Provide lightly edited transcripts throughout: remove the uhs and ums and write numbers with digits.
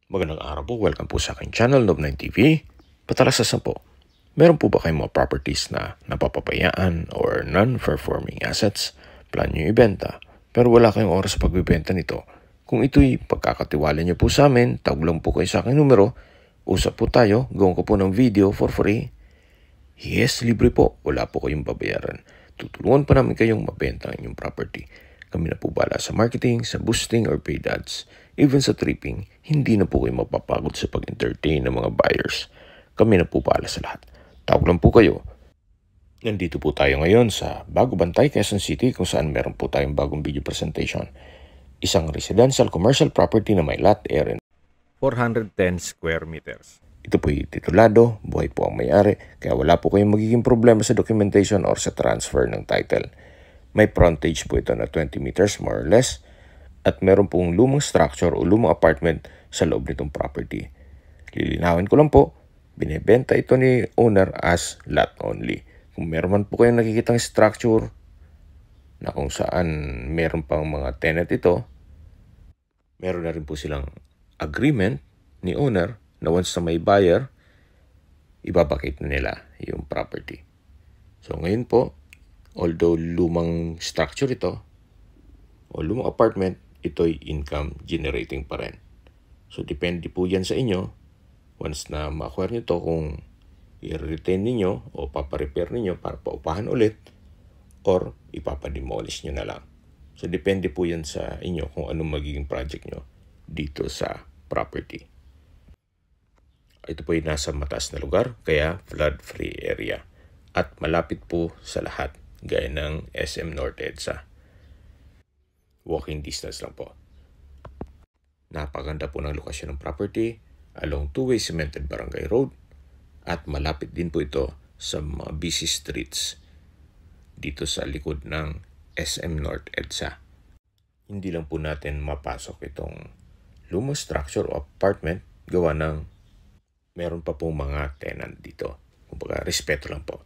Magandang araw po. Welcome po sa aking channel, Nob9 TV. Patalasasan po. Meron po ba kayong mga properties na napapabayaan or non-performing assets? Plan nyo ibenta, pero wala kayong oras sa pagbibenta nito. Kung ito'y pagkakatiwala nyo po sa amin, tawag lang po kayo sa aking numero. Usap po tayo, gawin ko po ng video for free. Yes, libre po. Wala po kayong babayaran. Tutulungan pa namin kayong mabenta ang inyong property. Kami na po bala sa marketing, sa boosting or paid ads. Even sa tripping, hindi na po kayo mapapagod sa pag-entertain ng mga buyers. Kami na po bala sa lahat. Tawag lang po kayo. Nandito po tayo ngayon sa Bago Bantay, Quezon City kung saan meron po tayong bagong video presentation. Isang residential commercial property na may lot area 410 square meters. Ito po'y titulado, buhay po ang may-ari, kaya wala po kayong magiging problema sa documentation or sa transfer ng title. May frontage po ito na 20 meters more or less at meron pong lumang structure o lumang apartment sa loob nitong property. Lilinawin ko lang po, binebenta ito ni owner as lot only. Kung meron man po kayong nakikitang structure na kung saan meron pang mga tenant ito, meron na rin po silang agreement ni owner na once na may buyer, ibabakit na nila yung property. So ngayon po, although lumang structure ito o lumang apartment, ito'y income generating pa rin. So depende po yan sa inyo. Once na ma-acquire nyo ito, kung i-retain ninyo o paparepair ninyo para paupahan ulit or ipapademolish nyo na lang. So depende po yan sa inyo kung anong magiging project nyo dito sa property. Ito po ay nasa mataas na lugar, kaya flood-free area. At malapit po sa lahat, gaya ng SM North EDSA. Walking distance lang po. Napaganda po ng lokasyon ng property along two-way cemented barangay road at malapit din po ito sa mga busy streets dito sa likod ng SM North EDSA. Hindi lang po natin mapasok itong lumang structure o apartment gawa ng meron pa pong mga tenant dito. Kumbaga, respeto lang po.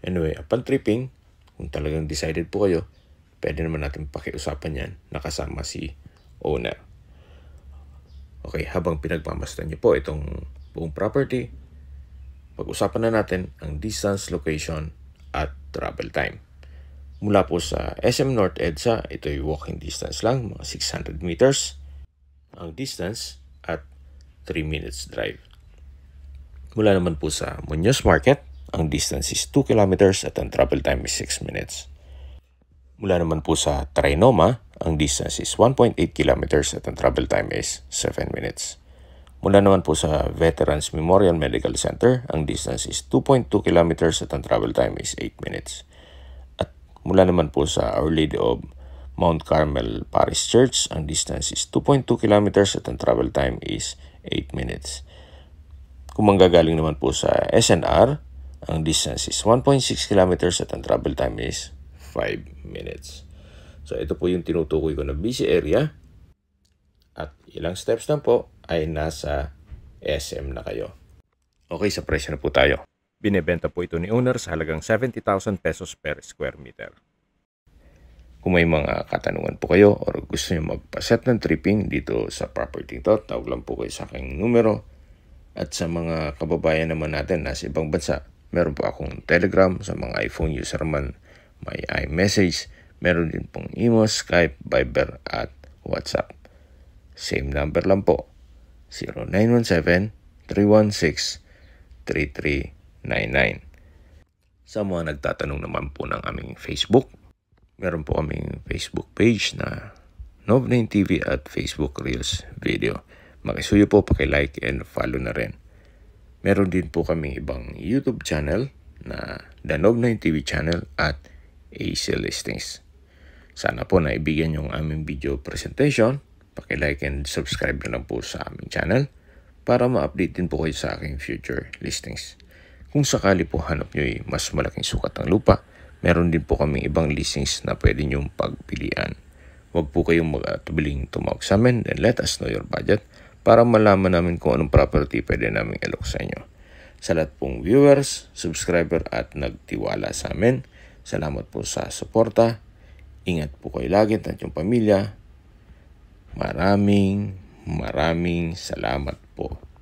Anyway, upon tripping, kung talagang decided po kayo, pwede naman natin pakiusapan yan nakasama si owner. Okay, habang pinagmamasdan niyo po itong buong property, pag-usapan na natin ang distance, location, at travel time. Mula po sa SM North EDSA, ito ay walking distance lang, mga 600 meters ang distance at 3 minutes drive. Mula naman po sa Muñoz Market, ang distance is 2 kilometers at ang travel time is 6 minutes. Mula naman po sa Trinoma, ang distance is 1.8 kilometers at ang travel time is 7 minutes. Mula naman po sa Veterans Memorial Medical Center, ang distance is 2.2 kilometers at ang travel time is 8 minutes. At mula naman po sa Our Lady of Mount Carmel Parish Church, ang distance is 2.2 kilometers at ang travel time is 8 minutes. Kung manggagaling naman po sa SNR, ang distance is 1.6 kilometers at ang travel time is 5 minutes. So ito po yung tinutukoy ko na busy area at ilang steps lang po ay nasa SM na kayo. Okay, sa presyo na po tayo. Binebenta po ito ni owner sa halagang 70,000 pesos per square meter. Kung may mga katanungan po kayo or gusto nyo magpaset ng tripping dito sa property ito, tawag lang po kayo sa aking numero. At sa mga kababayan naman natin nasa ibang bansa, meron po akong Telegram sa mga iPhone user man. May iMessage, meron din pong Imo, Skype, Viber at WhatsApp. Same number lang po, 0917-316-3399. Sa mga nagtatanong naman po ng aming Facebook, meron po kaming Facebook page na Nob9 TV at Facebook Reels Video. Makisuyo po, paki-like and follow na rin. Meron din po kaming ibang YouTube channel na The Nob9 TV channel at AC Listings. Sana po naibigyan yung aming video presentation. Paki-like and subscribe na lang po sa aming channel para ma-update din po kayo sa aking future listings. Kung sakali po hanap nyo ay mas malaking sukat ng lupa, meron din po kaming ibang listings na pwede nyong pagpilian. Huwag po kayong mag-atubiling tumawag sa amin and let us know your budget para malaman namin kung anong property pwede namin ilok sa inyo. Sa lahat pong viewers, subscriber at nagtiwala sa amin, salamat po sa suporta. Ingat po kayo lagi at yung pamilya. Maraming Maraming salamat po.